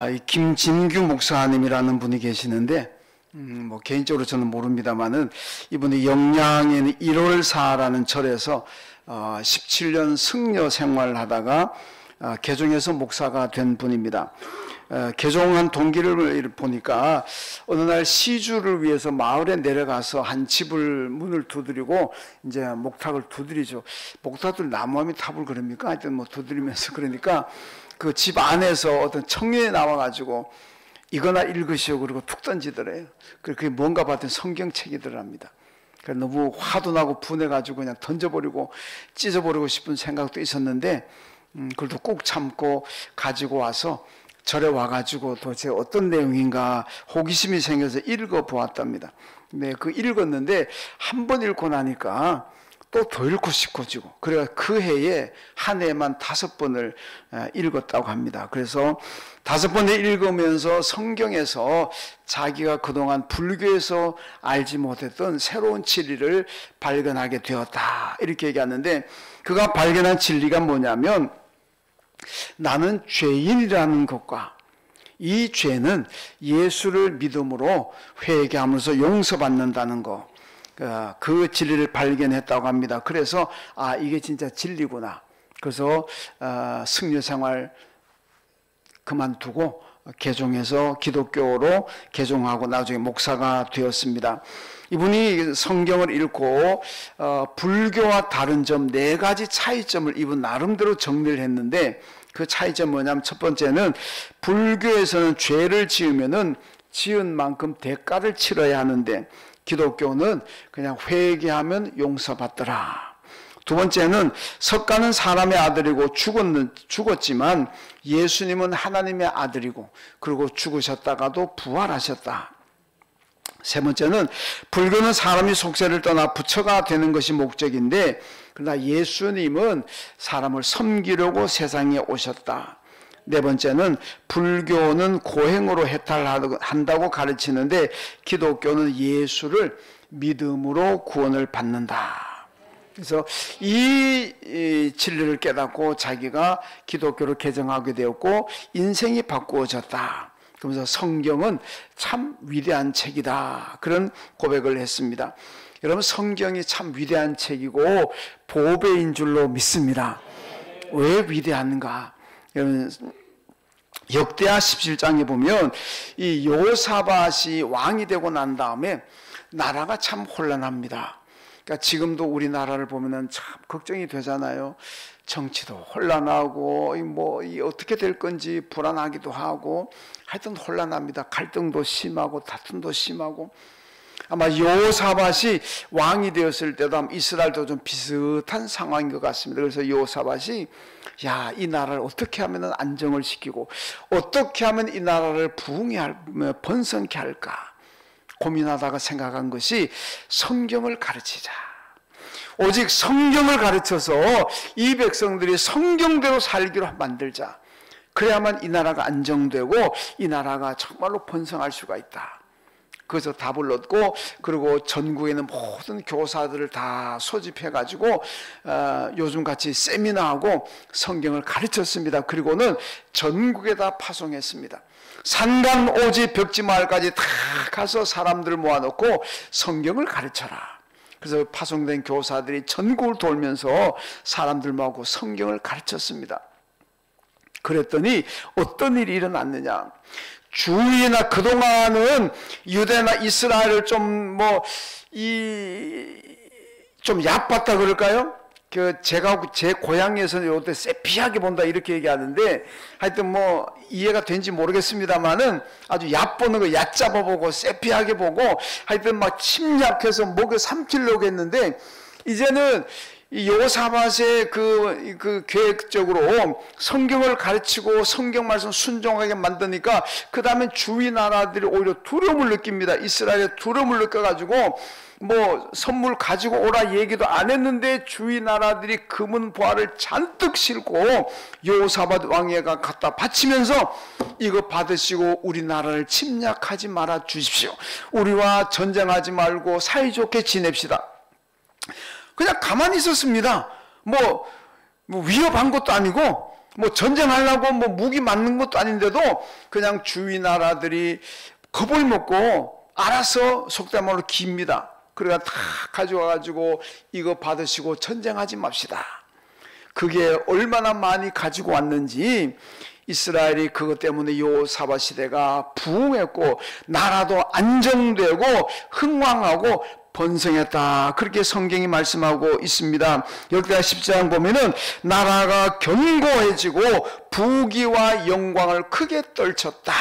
이 김진규 목사님이라는 분이 계시는데 뭐 개인적으로 저는 모릅니다만은 이분이 영양인 1월사라는 절에서 17년 승려 생활을 하다가 개종해서 목사가 된 분입니다. 개종한 동기를 보니까 어느 날 시주를 위해서 마을에 내려가서 한 집을 문을 두드리고 이제 목탁을 두드리죠. 목탁들 나무함이 탑을 그럽니까? 하여튼 뭐 두드리면서 그러니까 그 집 안에서 어떤 청년이 나와가지고 이거나 읽으시오 그러고 툭 던지더래요. 그게 뭔가 봤더니 성경책이더랍니다. 그래서 너무 화도 나고 분해가지고 그냥 던져버리고 찢어버리고 싶은 생각도 있었는데 그래도 꾹 참고 가지고 와서 절에 와가지고 도대체 어떤 내용인가 호기심이 생겨서 읽어보았답니다. 네, 그 읽었는데 한 번 읽고 나니까 또 더 읽고 싶어지고 그래가 그 해에 한 해만 5번을 읽었다고 합니다. 그래서 5번을 읽으면서 성경에서 자기가 그동안 불교에서 알지 못했던 새로운 진리를 발견하게 되었다 이렇게 얘기하는데 그가 발견한 진리가 뭐냐면 나는 죄인이라는 것과 이 죄는 예수를 믿음으로 회개하면서 용서받는다는 것 그 진리를 발견했다고 합니다. 그래서 이게 진짜 진리구나. 그래서 승려생활 그만두고 개종해서 기독교로 개종하고 나중에 목사가 되었습니다. 이분이 성경을 읽고 불교와 다른 점 4가지 차이점을 이분 나름대로 정리를 했는데 그 차이점은 뭐냐면 첫 번째는 불교에서는 죄를 지으면은 지은 만큼 대가를 치러야 하는데 기독교는 그냥 회개하면 용서받더라. 두 번째는 석가는 사람의 아들이고 죽었지만 예수님은 하나님의 아들이고 그리고 죽으셨다가도 부활하셨다. 세 번째는 불교는 사람이 속세를 떠나 부처가 되는 것이 목적인데 그러나 예수님은 사람을 섬기려고 세상에 오셨다. 네 번째는 불교는 고행으로 해탈한다고 가르치는데 기독교는 예수를 믿음으로 구원을 받는다. 그래서 이 진리를 깨닫고 자기가 기독교를 개정하게 되었고 인생이 바꾸어졌다. 그러면서 성경은 참 위대한 책이다. 그런 고백을 했습니다. 여러분 성경이 참 위대한 책이고 보배인 줄로 믿습니다. 왜 위대한가? 여러분 역대하 17장에 보면 이 여호사밧이 왕이 되고 난 다음에 나라가 참 혼란합니다. 그러니까 지금도 우리나라를 보면은 참 걱정이 되잖아요. 정치도 혼란하고 어떻게 될 건지 불안하기도 하고 하여튼 혼란합니다. 갈등도 심하고 다툼도 심하고 아마 여호사밧이 왕이 되었을 때도 아마 이스라엘도 좀 비슷한 상황인 것 같습니다. 그래서 여호사밧이 이 나라를 어떻게 하면 안정을 시키고 어떻게 하면 이 나라를 번성케 할까 고민하다가 생각한 것이 성경을 가르치자. 오직 성경을 가르쳐서 이 백성들이 성경대로 살기로 만들자. 그래야만 이 나라가 안정되고 이 나라가 정말로 번성할 수가 있다. 그래서 답을 얻고 그리고 전국에는 모든 교사들을 다 소집해가지고 요즘같이 세미나하고 성경을 가르쳤습니다. 그리고는 전국에다 파송했습니다. 산간오지 벽지마을까지 다 가서 사람들을 모아놓고 성경을 가르쳐라. 그래서 파송된 교사들이 전국을 돌면서 사람들 모아고 성경을 가르쳤습니다. 그랬더니 어떤 일이 일어났느냐. 주위나 그동안은 유대나 이스라엘을 좀 얕봤다 그럴까요? 제가 제 고향에서는 요때 세피하게 본다 이렇게 얘기하는데 하여튼 이해가 된지 모르겠습니다만은 아주 얕보는 거 얕잡아 보고 세피하게 보고 하여튼 침략해서 목을 삼키려고 했는데 이제는 이 여호사밧의 그 계획적으로 성경을 가르치고 성경 말씀 순종하게 만드니까 그 다음에 주위 나라들이 오히려 두려움을 느낍니다. 이스라엘에 두려움을 느껴가지고 선물 가지고 오라 얘기도 안 했는데 주위 나라들이 금은 보화를 잔뜩 싣고 여호사밧 왕에게 갖다 바치면서 이거 받으시고 우리나라를 침략하지 말아 주십시오. 우리와 전쟁하지 말고 사이좋게 지냅시다. 그냥 가만히 있었습니다. 위협한 것도 아니고 뭐 전쟁하려고 뭐 무기 맞는 것도 아닌데도 그냥 주위 나라들이 겁을 먹고 알아서 속된 말로 깁니다. 그래가 다 가져와가지고 이거 받으시고 전쟁하지 맙시다. 그게 얼마나 많이 가지고 왔는지 이스라엘이 그것 때문에 여호사밧 시대가 부흥했고 나라도 안정되고 흥왕하고 번성했다. 그렇게 성경이 말씀하고 있습니다. 역대하 10장 보면은 나라가 견고해지고 부귀와 영광을 크게 떨쳤다.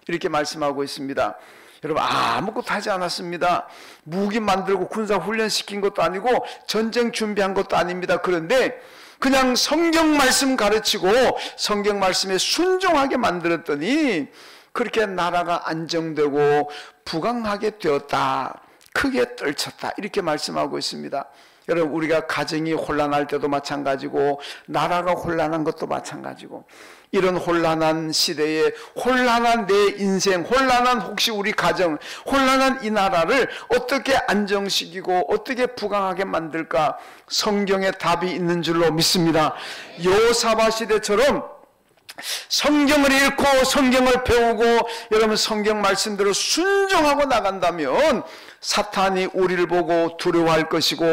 이렇게 말씀하고 있습니다. 여러분 아무것도 하지 않았습니다. 무기 만들고 군사 훈련시킨 것도 아니고 전쟁 준비한 것도 아닙니다. 그런데 그냥 성경 말씀 가르치고 성경 말씀에 순종하게 만들었더니 그렇게 나라가 안정되고 부강하게 되었다. 크게 떨쳤다. 이렇게 말씀하고 있습니다. 여러분 우리가 가정이 혼란할 때도 마찬가지고 나라가 혼란한 것도 마찬가지고 이런 혼란한 시대에 혼란한 내 인생, 혼란한 혹시 우리 가정, 혼란한 이 나라를 어떻게 안정시키고 어떻게 부강하게 만들까? 성경에 답이 있는 줄로 믿습니다. 여호사밧 시대처럼 성경을 읽고 성경을 배우고 여러분 성경 말씀대로 순종하고 나간다면 사탄이 우리를 보고 두려워할 것이고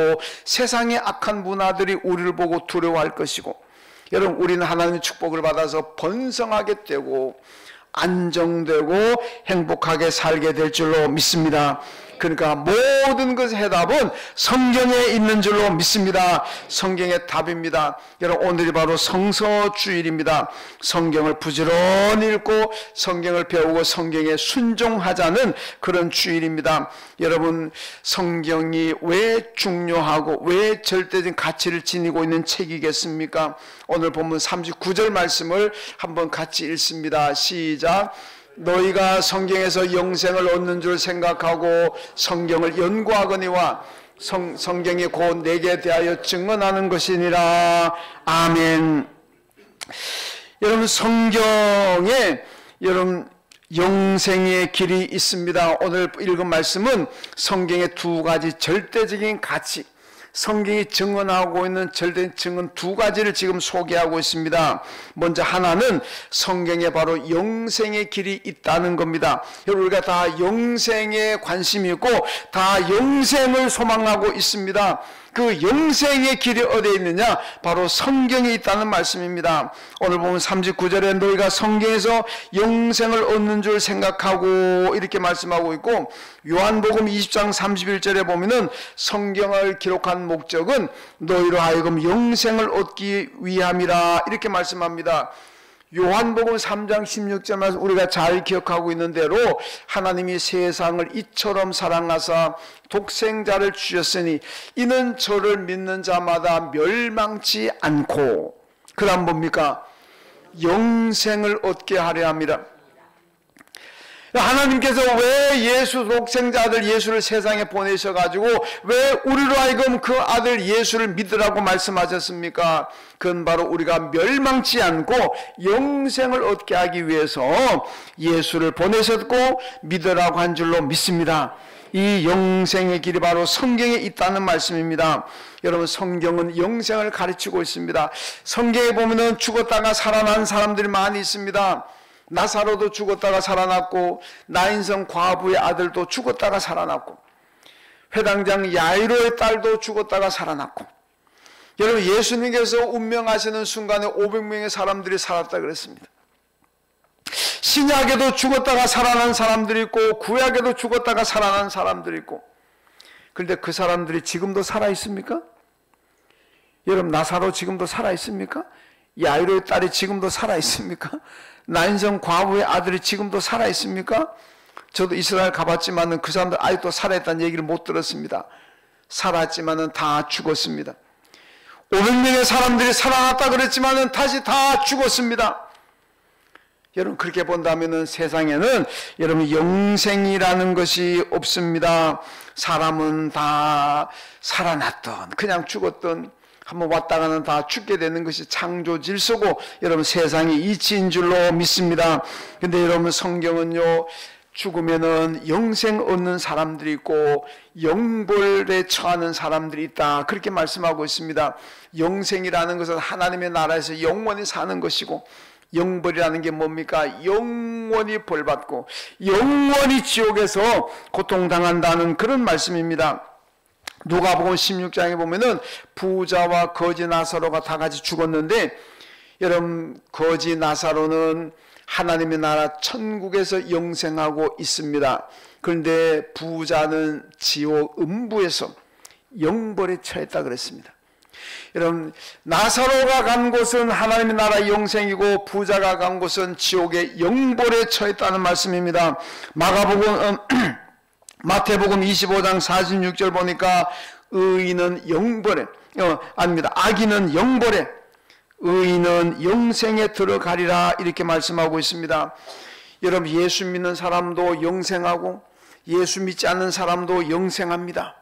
세상의 악한 문화들이 우리를 보고 두려워할 것이고 여러분 우리는 하나님의 축복을 받아서 번성하게 되고 안정되고 행복하게 살게 될 줄로 믿습니다. 그러니까 모든 것의 해답은 성경에 있는 줄로 믿습니다. 성경의 답입니다. 여러분 오늘이 바로 성서주일입니다. 성경을 부지런히 읽고 성경을 배우고 성경에 순종하자는 그런 주일입니다. 여러분 성경이 왜 중요하고 왜 절대적인 가치를 지니고 있는 책이겠습니까? 오늘 본문 39절 말씀을 한번 같이 읽습니다. 시작. 너희가 성경에서 영생을 얻는 줄 생각하고 성경을 연구하거니와 성경이 곧 내게 대하여 증언하는 것이니라. 아멘. 여러분 성경에 여러분 영생의 길이 있습니다. 오늘 읽은 말씀은 성경의 두 가지 절대적인 가치, 성경이 증언하고 있는 절대 증언 두 가지를 지금 소개하고 있습니다. 먼저 하나는 성경에 바로 영생의 길이 있다는 겁니다. 여러분 우리가 다 영생에 관심이 있고 다 영생을 소망하고 있습니다. 그 영생의 길이 어디에 있느냐? 바로 성경에 있다는 말씀입니다. 오늘 보면 39절에 너희가 성경에서 영생을 얻는 줄 생각하고 이렇게 말씀하고 있고 요한복음 20장 31절에 보면은 성경을 기록한 목적은 너희로 하여금 영생을 얻기 위함이라 이렇게 말씀합니다. 요한복음 3장 16절 말씀 우리가 잘 기억하고 있는 대로 하나님이 세상을 이처럼 사랑하사 독생자를 주셨으니 이는 저를 믿는 자마다 멸망치 않고 그다음 뭡니까? 영생을 얻게 하려 함이라. 하나님께서 왜 예수 독생자들 예수를 세상에 보내셔가지고 왜 우리로 하여금 그 아들 예수를 믿으라고 말씀하셨습니까? 그건 바로 우리가 멸망치 않고 영생을 얻게 하기 위해서 예수를 보내셨고 믿으라고 한 줄로 믿습니다. 이 영생의 길이 바로 성경에 있다는 말씀입니다. 여러분 성경은 영생을 가르치고 있습니다. 성경에 보면은 죽었다가 살아난 사람들이 많이 있습니다. 나사로도 죽었다가 살아났고 나인성 과부의 아들도 죽었다가 살아났고 회당장 야이로의 딸도 죽었다가 살아났고 여러분 예수님께서 운명하시는 순간에 500명의 사람들이 살았다 그랬습니다. 신약에도 죽었다가 살아난 사람들이 있고 구약에도 죽었다가 살아난 사람들이 있고 그런데 그 사람들이 지금도 살아있습니까? 여러분 나사로 지금도 살아있습니까? 야이로의 딸이 지금도 살아있습니까? 나인성 과부의 아들이 지금도 살아있습니까? 저도 이스라엘 가봤지만 그 사람들 아직도 살아있다는 얘기를 못 들었습니다. 살았지만 다 죽었습니다. 500명의 사람들이 살아났다 그랬지만 다시 다 죽었습니다. 여러분 그렇게 본다면 세상에는 여러분 영생이라는 것이 없습니다. 사람은 다 살아났던 그냥 죽었던 한번 왔다가는 다 죽게 되는 것이 창조 질서고 여러분 세상의 이치인 줄로 믿습니다. 근데 여러분 성경은요 죽으면은 영생 얻는 사람들이 있고 영벌에 처하는 사람들이 있다, 그렇게 말씀하고 있습니다. 영생이라는 것은 하나님의 나라에서 영원히 사는 것이고, 영벌이라는 게 뭡니까? 영원히 벌받고 영원히 지옥에서 고통당한다는 그런 말씀입니다. 누가복음 16장에 보면은 부자와 거지 나사로가 다 같이 죽었는데, 여러분, 거지 나사로는 하나님의 나라 천국에서 영생하고 있습니다. 그런데 부자는 지옥 음부에서 영벌에 처했다 그랬습니다. 여러분, 나사로가 간 곳은 하나님의 나라 영생이고 부자가 간 곳은 지옥의 영벌에 처했다는 말씀입니다. 마태복음 25장 46절 보니까 의인은 영벌에, 아닙니다. 악인은 영벌에, 의인은 영생에 들어가리라, 이렇게 말씀하고 있습니다. 여러분, 예수 믿는 사람도 영생하고 예수 믿지 않는 사람도 영생합니다.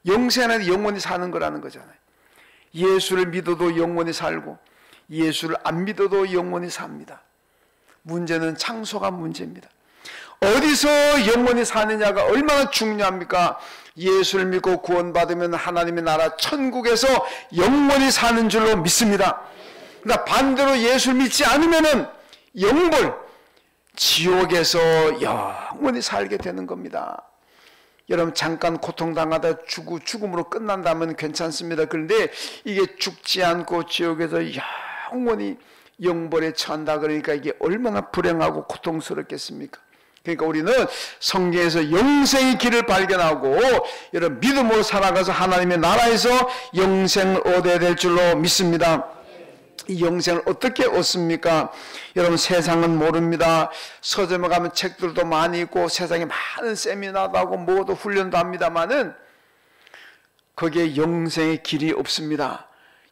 영생은 영원히 사는 거라는 거잖아요. 예수를 믿어도 영원히 살고 예수를 안 믿어도 영원히 삽니다. 문제는 장소가 문제입니다. 어디서 영원히 사느냐가 얼마나 중요합니까? 예수를 믿고 구원받으면 하나님의 나라 천국에서 영원히 사는 줄로 믿습니다. 그러나 반대로 예수를 믿지 않으면은 영벌, 지옥에서 영원히 살게 되는 겁니다. 여러분, 잠깐 고통당하다 죽음으로 끝난다면 괜찮습니다. 그런데 이게 죽지 않고 지옥에서 영원히 영벌에 처한다 그러니까 이게 얼마나 불행하고 고통스럽겠습니까? 그러니까 우리는 성경에서 영생의 길을 발견하고 여러분, 믿음으로 살아가서 하나님의 나라에서 영생을 얻어야 될 줄로 믿습니다. 이 영생을 어떻게 얻습니까? 여러분, 세상은 모릅니다. 서점에 가면 책들도 많이 있고 세상에 많은 세미나도 하고 뭐도 훈련도 합니다만은 거기에 영생의 길이 없습니다.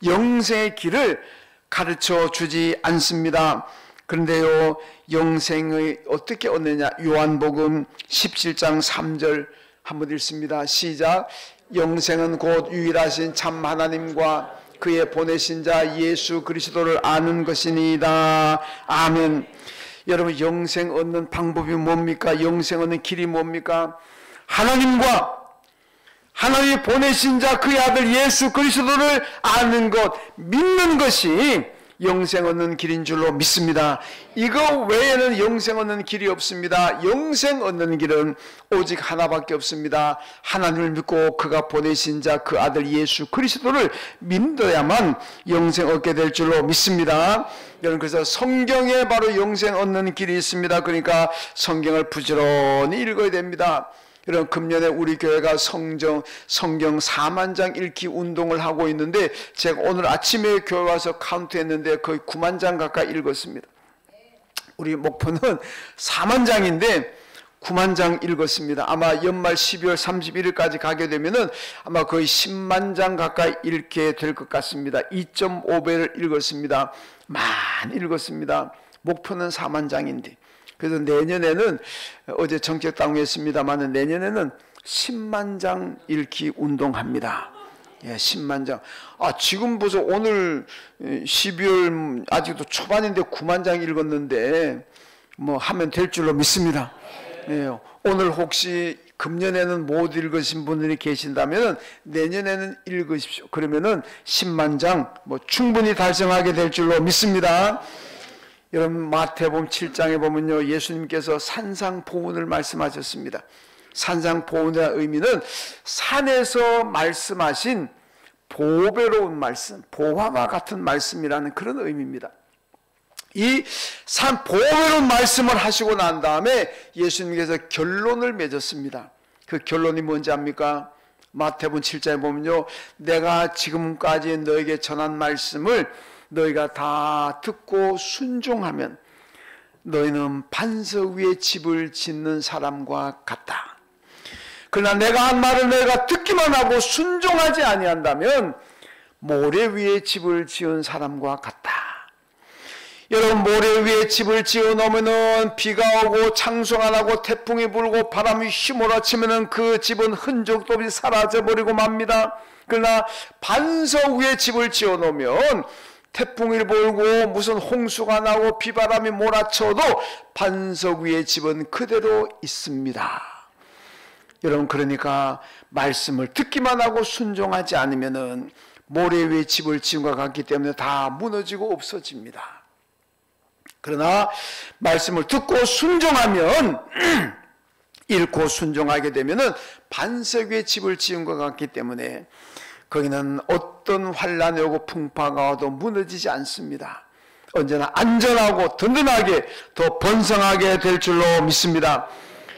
영생의 길을 가르쳐 주지 않습니다. 그런데요, 영생을 어떻게 얻느냐? 요한복음 17장 3절 한번 읽습니다. 시작. 영생은 곧 유일하신 참 하나님과 그의 보내신 자 예수 그리스도를 아는 것이니이다. 아멘. 여러분, 영생 얻는 방법이 뭡니까? 영생 얻는 길이 뭡니까? 하나님과 하나님이 보내신 자 그의 아들 예수 그리스도를 아는 것, 믿는 것이 영생 얻는 길인 줄로 믿습니다. 이거 외에는 영생 얻는 길이 없습니다. 영생 얻는 길은 오직 하나밖에 없습니다. 하나님을 믿고 그가 보내신 자 그 아들 예수 그리스도를 믿어야만 영생 얻게 될 줄로 믿습니다. 여러분, 그래서 성경에 바로 영생 얻는 길이 있습니다. 그러니까 성경을 부지런히 읽어야 됩니다. 여러분, 금년에 우리 교회가 성경 4만 장 읽기 운동을 하고 있는데, 제가 오늘 아침에 교회 와서 카운트했는데 거의 9만 장 가까이 읽었습니다. 우리 목표는 4만 장인데 9만 장 읽었습니다. 아마 연말 12월 31일까지 가게 되면은 아마 거의 10만 장 가까이 읽게 될 것 같습니다. 2.5배를 읽었습니다. 많이 읽었습니다. 목표는 4만 장인데. 그래서 내년에는, 어제 정책당에 했습니다만, 내년에는 10만 장 읽기 운동합니다. 예, 10만 장. 지금 벌써 오늘 12월 아직도 초반인데 9만 장 읽었는데 뭐 하면 될 줄로 믿습니다. 예, 오늘 혹시 금년에는 못 읽으신 분들이 계신다면 내년에는 읽으십시오. 그러면은 10만 장 뭐 충분히 달성하게 될 줄로 믿습니다. 여러분, 마태복음 7장에 보면요, 예수님께서 산상보훈을 말씀하셨습니다. 산상보훈의 의미는 산에서 말씀하신 보배로운 말씀, 보화와 같은 말씀이라는 그런 의미입니다. 이 보배로운 말씀을 하시고 난 다음에 예수님께서 결론을 맺었습니다. 그 결론이 뭔지 압니까? 마태복음 7장에 보면요, 내가 지금까지 너에게 전한 말씀을 너희가 다 듣고 순종하면 너희는 반석 위에 집을 짓는 사람과 같다. 그러나 내가 한 말을 너희가 듣기만 하고 순종하지 아니한다면 모래 위에 집을 지은 사람과 같다. 여러분, 모래 위에 집을 지어 놓으면은 비가 오고 창송 안 하고 태풍이 불고 바람이 휘몰아치면은 그 집은 흔적도 없이 사라져 버리고 맙니다. 그러나 반석 위에 집을 지어 놓으면 태풍이 불고 무슨 홍수가 나고 비바람이 몰아쳐도 반석 위의 집은 그대로 있습니다. 여러분, 그러니까 말씀을 듣기만 하고 순종하지 않으면은 모래 위에 집을 지은 것 같기 때문에 다 무너지고 없어집니다. 그러나 말씀을 듣고 순종하면 읽고 순종하게 되면은 반석 위에 집을 지은 것 같기 때문에 거기는 어떤 환란이 오고 풍파가 와도 무너지지 않습니다. 언제나 안전하고 든든하게 더 번성하게 될 줄로 믿습니다.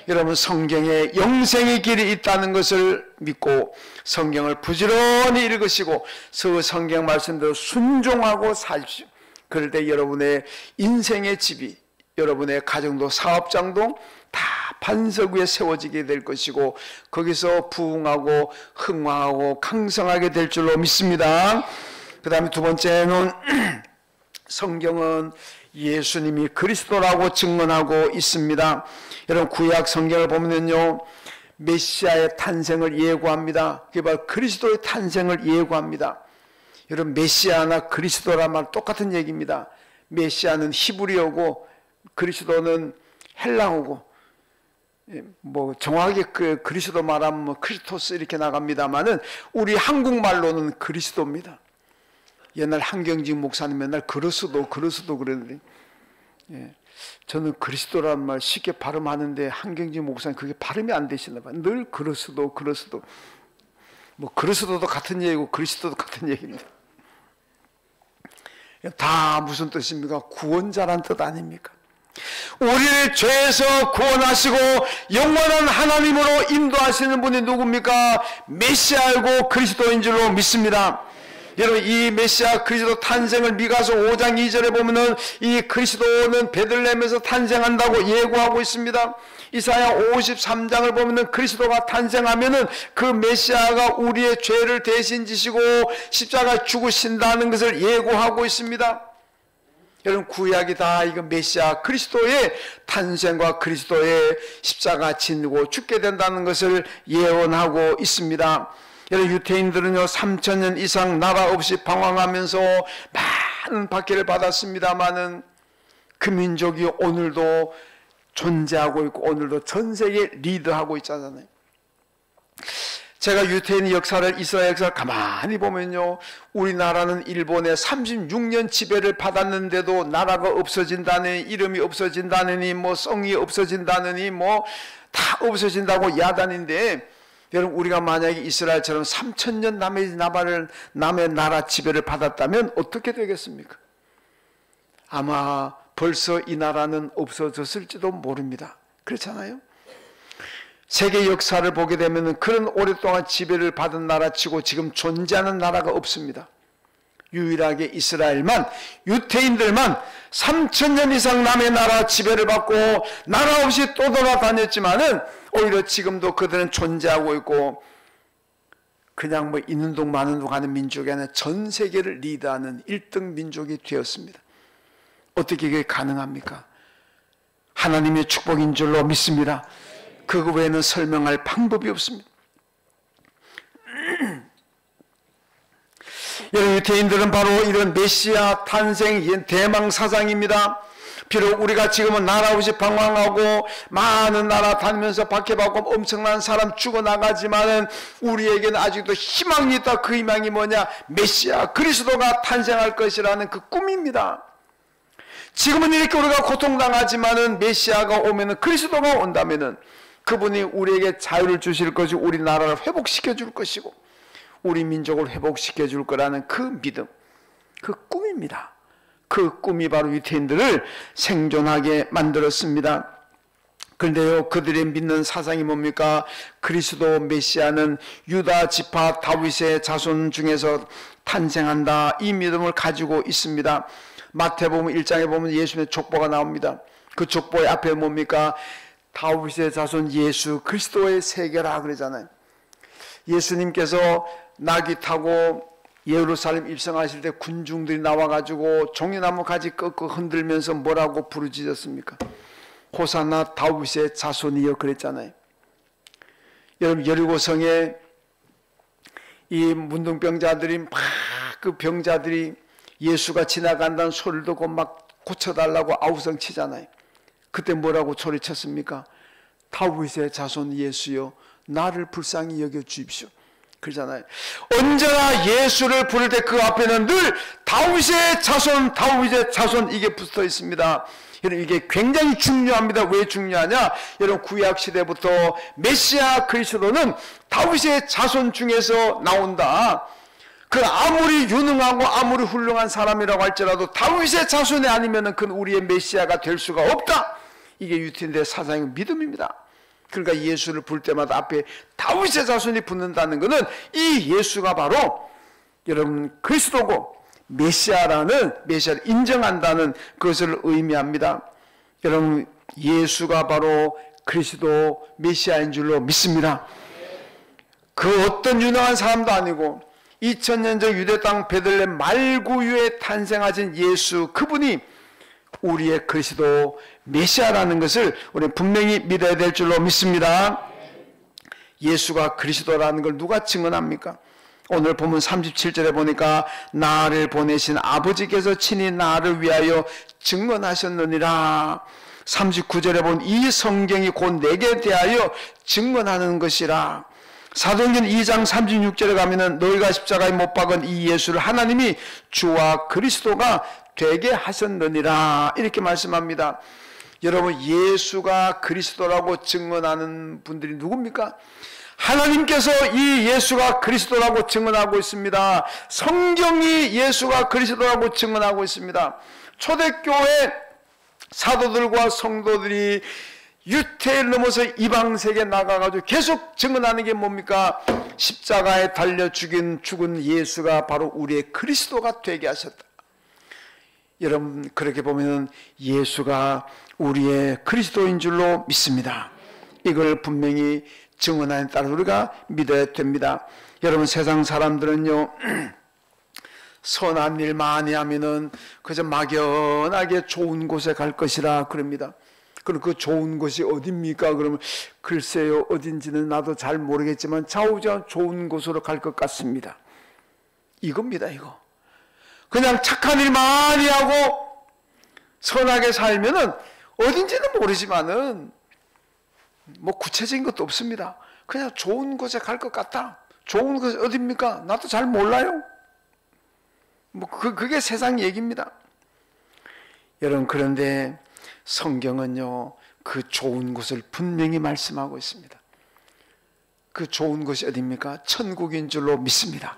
여러분, 성경에 영생의 길이 있다는 것을 믿고 성경을 부지런히 읽으시고 그 성경 말씀대로 순종하고 사십시오. 그럴 때 여러분의 인생의 집이, 여러분의 가정도 사업장도 다 반석 위에 세워지게 될 것이고 거기서 부흥하고 흥왕하고 강성하게 될 줄로 믿습니다. 그 다음에 두 번째는 성경은 예수님이 그리스도라고 증언하고 있습니다. 여러분, 구약 성경을 보면요, 메시아의 탄생을 예고합니다. 그게 바로 그리스도의 탄생을 예고합니다. 여러분, 메시아나 그리스도란 말 똑같은 얘기입니다. 메시아는 히브리어고 그리스도는 헬라어고, 뭐 정확하게 그 그리스도 말하면 뭐 크리스토스 이렇게 나갑니다만은 우리 한국말로는 그리스도입니다. 옛날 한경직 목사님 맨날 그리스도 그러는데, 저는 그리스도란 말 쉽게 발음하는데 한경직 목사님 그게 발음이 안 되시나 봐요. 늘 그리스도. 뭐 그리스도도 같은 얘기고 그리스도도 같은 얘기입니다. 다 무슨 뜻입니까? 구원자란 뜻 아닙니까? 우리를 죄에서 구원하시고 영원한 하나님으로 인도하시는 분이 누굽니까? 메시아이고 그리스도인 줄로 믿습니다. 여러분, 이 메시아 그리스도 탄생을 미가서 5장 2절에 보면은 이 그리스도는 베들레헴에서 탄생한다고 예고하고 있습니다. 이사야 53장을 보면은 그리스도가 탄생하면은 그 메시아가 우리의 죄를 대신 지시고 십자가 죽으신다는 것을 예고하고 있습니다. 여러분, 구약이 다 이거 메시아 그리스도의 탄생과 그리스도의 십자가 지고 죽게 된다는 것을 예언하고 있습니다. 여러분, 유태인들은요 3000년 이상 나라 없이 방황하면서 많은 박해를 받았습니다마는 그 민족이 오늘도 존재하고 있고 오늘도 전 세계에 리드하고 있잖아요. 제가 유태인 역사를, 이스라엘 역사를 가만히 보면요, 우리나라는 일본의 36년 지배를 받았는데도 나라가 없어진다느니, 이름이 없어진다느니, 뭐 성이 없어진다느니, 뭐 다 없어진다고 야단인데, 여러분, 우리가 만약에 이스라엘처럼 3000년 남의 나라 지배를 받았다면 어떻게 되겠습니까? 아마 벌써 이 나라는 없어졌을지도 모릅니다. 그렇잖아요? 세계 역사를 보게 되면 그런 오랫동안 지배를 받은 나라치고 지금 존재하는 나라가 없습니다. 유일하게 이스라엘만, 유태인들만 3000년 이상 남의 나라 지배를 받고 나라 없이 또 돌아다녔지만은 오히려 지금도 그들은 존재하고 있고 그냥 뭐 있는 동 마는 동 하는 민족이 아니라 전 세계를 리드하는 1등 민족이 되었습니다. 어떻게 이게 가능합니까? 하나님의 축복인 줄로 믿습니다. 그거 외에는 설명할 방법이 없습니다. 여러분, 유태인들은 바로 이런 메시아 탄생 대망사상입니다. 비록 우리가 지금은 나라 없이 방황하고 많은 나라 다니면서 박해받고 엄청난 사람 죽어나가지만은 우리에게는 아직도 희망이 있다. 그 희망이 뭐냐? 메시아 그리스도가 탄생할 것이라는 그 꿈입니다. 지금은 이렇게 우리가 고통당하지만은 메시아가 오면은, 그리스도가 온다면은 그분이 우리에게 자유를 주실 것이고 우리 나라를 회복시켜 줄 것이고 우리 민족을 회복시켜 줄 거라는 그 믿음, 그 꿈입니다. 그 꿈이 바로 유태인들을 생존하게 만들었습니다. 그런데요, 그들이 믿는 사상이 뭡니까? 그리스도 메시아는 유다 지파 다윗의 자손 중에서 탄생한다, 이 믿음을 가지고 있습니다. 마태복음 1장에 보면 예수님의 족보가 나옵니다. 그 족보의 앞에 뭡니까? 다윗의 자손 예수 그리스도의 세계라 그러잖아요. 예수님께서 나귀 타고 예루살렘 입성하실 때 군중들이 나와가지고 종이나무 가지 꺾어 흔들면서 뭐라고 부르짖었습니까? 호산나 다윗의 자손이여 그랬잖아요. 여러분, 여리고성에 이 문둥병자들이 막 그 병자들이 예수가 지나간다는 소리를 듣고 막 고쳐달라고 아우성 치잖아요. 그때 뭐라고 소리쳤습니까? 다윗의 자손 예수여 나를 불쌍히 여겨 주십시오. 그러잖아요. 언제나 예수를 부를 때 그 앞에는 늘 다윗의 자손, 다윗의 자손 이게 붙어 있습니다. 여러분 이게 굉장히 중요합니다. 왜 중요하냐? 여러분 구약 시대부터 메시아 그리스도는 다윗의 자손 중에서 나온다. 그 아무리 유능하고 아무리 훌륭한 사람이라고 할지라도 다윗의 자손이 아니면은 그는 우리의 메시아가 될 수가 없다. 이게 유태인들의 사상의 믿음입니다. 그러니까 예수를 부를 때마다 앞에 다윗의 자손이 붙는다는 것은 이 예수가 바로 여러분 그리스도고 메시아를 인정한다는 것을 의미합니다. 여러분 예수가 바로 그리스도 메시아인 줄로 믿습니다. 그 어떤 유능한 사람도 아니고 2000년 전 유대 땅 베들레헴 말구유에 탄생하신 예수 그분이 우리의 그리스도 메시아라는 것을 우리는 분명히 믿어야 될 줄로 믿습니다. 예수가 그리스도라는 걸 누가 증언합니까? 오늘 본문 37절에 보니까 나를 보내신 아버지께서 친히 나를 위하여 증언하셨느니라. 39절에 본 이 성경이 곧 내게 대하여 증언하는 것이라. 사도행전 2장 36절에 가면은 너희가 십자가에 못 박은 이 예수를 하나님이 주와 그리스도가 되게 하셨느니라 이렇게 말씀합니다. 여러분 예수가 그리스도라고 증언하는 분들이 누굽니까? 하나님께서 이 예수가 그리스도라고 증언하고 있습니다. 성경이 예수가 그리스도라고 증언하고 있습니다. 초대교회 사도들과 성도들이 유태를 넘어서 이방 세계에 나가가지고 계속 증언하는 게 뭡니까? 십자가에 달려 죽은 예수가 바로 우리의 그리스도가 되게 하셨다. 여러분 그렇게 보면 예수가 우리의 그리스도인 줄로 믿습니다. 이걸 분명히 증언하는 따라 우리가 믿어야 됩니다. 여러분 세상 사람들은요 선한 일 많이 하면은 그저 막연하게 좋은 곳에 갈 것이라 그럽니다. 그럼 그 좋은 곳이 어딥니까? 그러면 글쎄요 어딘지는 나도 잘 모르겠지만 좌우지간 좋은 곳으로 갈 것 같습니다. 이겁니다. 이거 그냥 착한 일 많이 하고 선하게 살면은 어딘지는 모르지만은 뭐 구체적인 것도 없습니다. 그냥 좋은 곳에 갈 것 같다. 좋은 곳이 어딥니까? 나도 잘 몰라요. 뭐 그게 세상 얘기입니다. 여러분 그런데 성경은요 그 좋은 곳을 분명히 말씀하고 있습니다. 그 좋은 곳이 어디입니까? 천국인 줄로 믿습니다.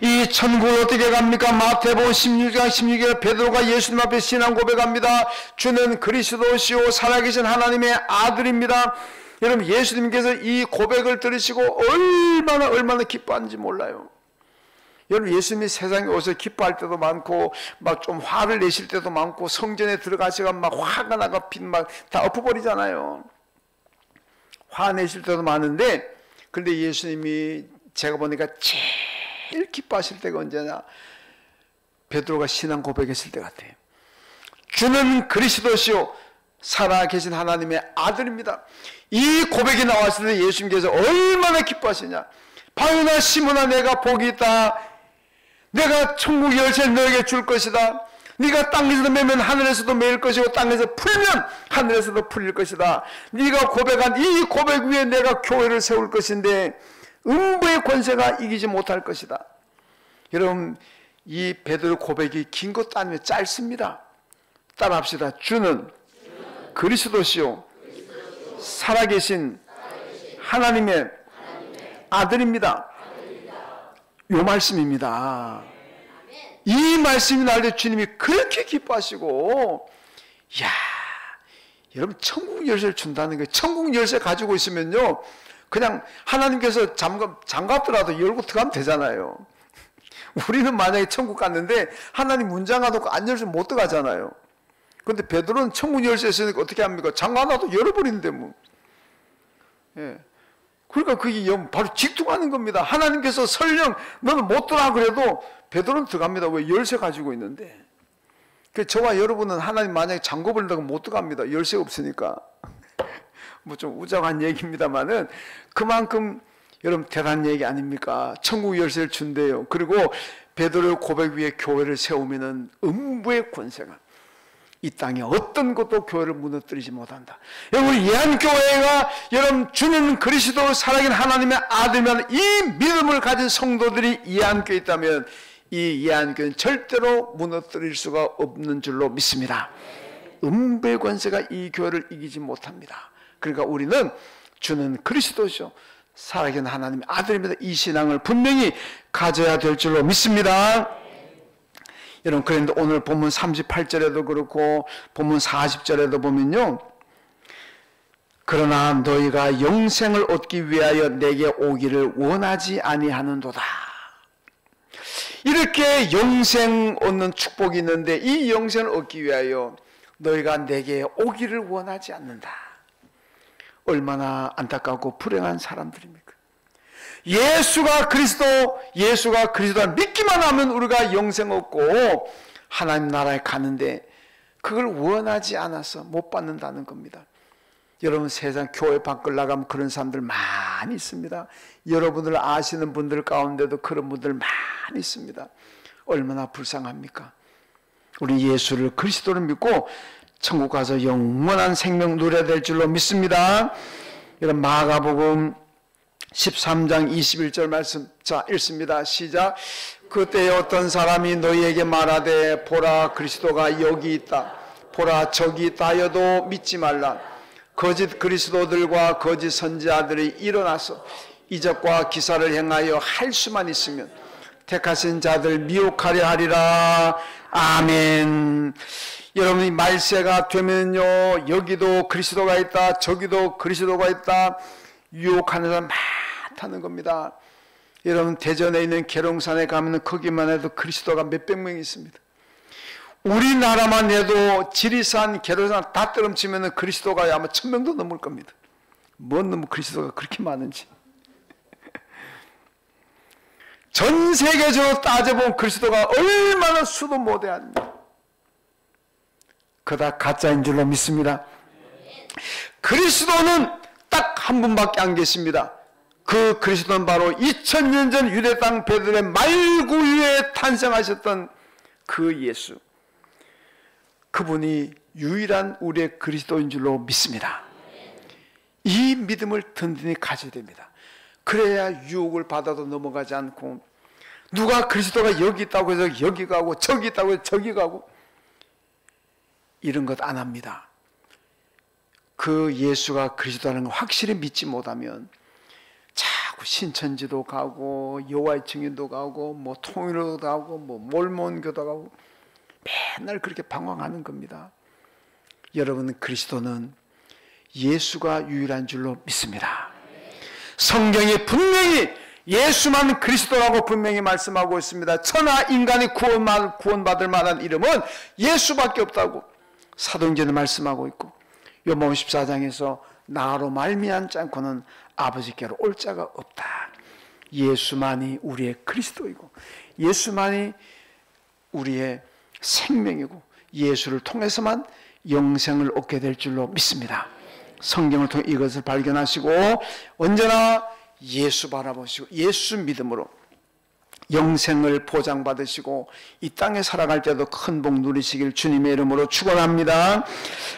이 천국을 어떻게 갑니까? 마태복음 16장 16절에 베드로가 예수님 앞에 신앙 고백합니다. 주는 그리스도시요 살아계신 하나님의 아들입니다. 여러분 예수님께서 이 고백을 들으시고 얼마나 기뻐하는지 몰라요. 여러분 예수님이 세상에 오셔서 기뻐할 때도 많고 막 좀 화를 내실 때도 많고 성전에 들어가시가 막 화가 나가 막 다 엎어버리잖아요. 화내실 때도 많은데 그런데 예수님이 제가 보니까 제일 기뻐하실 때가 언제냐? 베드로가 신앙 고백했을 때 같아요. 주는 그리스도시요 살아계신 하나님의 아들입니다. 이 고백이 나왔을 때 예수님께서 얼마나 기뻐하시냐? 바요나 시몬아 내가 복이 있다. 내가 천국 열쇠를 너에게 줄 것이다. 네가 땅에서도 매면 하늘에서도 매일 것이고 땅에서 풀면 하늘에서도 풀릴 것이다. 네가 고백한 이 고백 위에 내가 교회를 세울 것인데 음부의 권세가 이기지 못할 것이다. 여러분 이 베드로 고백이 긴 것도 아니면 짧습니다. 따라합시다. 주는 그리스도시요 살아계신 하나님의 아들입니다. 요 말씀입니다. 이 말씀이 나올 때 주님이 그렇게 기뻐하시고 이야 여러분 천국 열쇠를 준다는 거예요. 천국 열쇠 가지고 있으면요 그냥 하나님께서 장갑더라도 열고 들어가면 되잖아요. 우리는 만약에 천국 갔는데 하나님 문 잠가놓고 안 열면 못 들어가잖아요. 그런데 베드로는 천국 열쇠 있으니까 어떻게 합니까? 잠가놔도 열어버리는데 뭐. 예. 그러니까 그게 바로 직통하는 겁니다. 하나님께서 설령 너는 못 들어가 그래도 베드로는 들어갑니다. 왜? 열쇠 가지고 있는데. 저와 여러분은 하나님 만약에 잠궈 버린다고 못 들어갑니다. 열쇠 없으니까. 뭐 좀 우장한 얘기입니다만은 그만큼 여러분 대단한 얘기 아닙니까? 천국 열쇠를 준대요. 그리고 베드로의 고백 위에 교회를 세우면은 음부의 권세가 이 땅에 어떤 것도 교회를 무너뜨리지 못한다. 여러분, 예한교회가 여러분 주는 그리스도 살아계신 하나님의 아들이면 이 믿음을 가진 성도들이 예한교회에 있다면 이 예한교회는 절대로 무너뜨릴 수가 없는 줄로 믿습니다. 음부의 권세가 이 교회를 이기지 못합니다. 그러니까 우리는 주는 그리스도죠, 살아계신 하나님의 아들입니다. 이 신앙을 분명히 가져야 될 줄로 믿습니다. 여러분, 그런데 오늘 본문 38절에도 그렇고 본문 40절에도 보면요, 그러나 너희가 영생을 얻기 위하여 내게 오기를 원하지 아니하는도다. 이렇게 영생 얻는 축복이 있는데 이 영생을 얻기 위하여 너희가 내게 오기를 원하지 않는다. 얼마나 안타깝고 불행한 사람들입니까? 예수가 그리스도 믿기만 하면 우리가 영생 얻고 하나님 나라에 가는데 그걸 원하지 않아서 못 받는다는 겁니다. 여러분, 세상 교회 밖을 나가면 그런 사람들 많이 있습니다. 여러분들 아시는 분들 가운데도 그런 분들 많이 있습니다. 얼마나 불쌍합니까? 우리 예수를 그리스도를 믿고 천국 가서 영원한 생명 누려야 될 줄로 믿습니다. 여러분, 마가복음 13장 21절 말씀, 자 읽습니다. 시작. 그때 어떤 사람이 너희에게 말하되 보라 그리스도가 여기 있다, 보라 저기 있다 하여도 믿지 말라. 거짓 그리스도들과 거짓 선지자들이 일어나서 이적과 기사를 행하여 할 수만 있으면 택하신 자들 미혹하려 하리라. 아멘. 여러분이 말세가 되면요, 여기도 그리스도가 있다, 저기도 그리스도가 있다, 유혹하는 사람 많다는 겁니다. 여러분, 대전에 있는 계룡산에 가면 거기만 해도 그리스도가 몇백 명이 있습니다. 우리나라만 해도 지리산, 계룡산 다 떨어치면 그리스도가 아마 1000명도 넘을 겁니다. 뭔 놈의 그리스도가 그렇게 많은지. 전 세계적으로 따져보면 그리스도가 얼마나 수도 못해합니다. 그다 가짜인 줄로 믿습니다. 그리스도는 딱 한 분밖에 안 계십니다. 그 그리스도는 바로 2000년 전 유대 땅 베들레 말구유에 탄생하셨던 그 예수, 그분이 유일한 우리의 그리스도인 줄로 믿습니다. 이 믿음을 든든히 가져야 됩니다. 그래야 유혹을 받아도 넘어가지 않고, 누가 그리스도가 여기 있다고 해서 여기 가고 저기 있다고 해서 저기 가고 이런 것 안 합니다. 그 예수가 그리스도라는 걸 확실히 믿지 못하면 자꾸 신천지도 가고 여호와의 증인도 가고 뭐 통일교도 가고 뭐 몰몬교도 가고 맨날 그렇게 방황하는 겁니다. 여러분, 그리스도는 예수가 유일한 줄로 믿습니다. 성경이 분명히 예수만 그리스도라고 분명히 말씀하고 있습니다. 천하 인간이 구원받을 만한 이름은 예수밖에 없다고 사도행전에 말씀하고 있고, 요한복음 14장에서 나로 말미암지 않고는 아버지께로 올 자가 없다. 예수만이 우리의 그리스도이고 예수만이 우리의 생명이고 예수를 통해서만 영생을 얻게 될 줄로 믿습니다. 성경을 통해 이것을 발견하시고 언제나 예수 바라보시고 예수 믿음으로 영생을 보장받으시고 이 땅에 살아갈 때도 큰 복 누리시길 주님의 이름으로 축원합니다.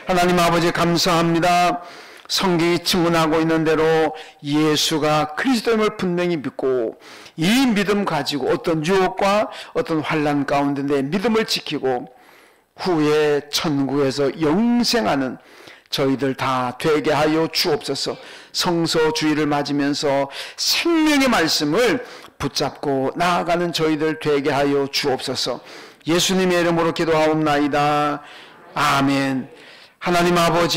하나님 아버지, 감사합니다. 성경이 증언하고 있는 대로 예수가 그리스도임을 분명히 믿고 이 믿음 가지고 어떤 유혹과 어떤 환난 가운데 내 믿음을 지키고 후에 천국에서 영생하는 저희들 다 되게 하여 주옵소서. 성서주의를 맞으면서 생명의 말씀을 붙잡고 나아가는 저희들 되게 하여 주옵소서. 예수님의 이름으로 기도하옵나이다. 아멘. 하나님 아버지,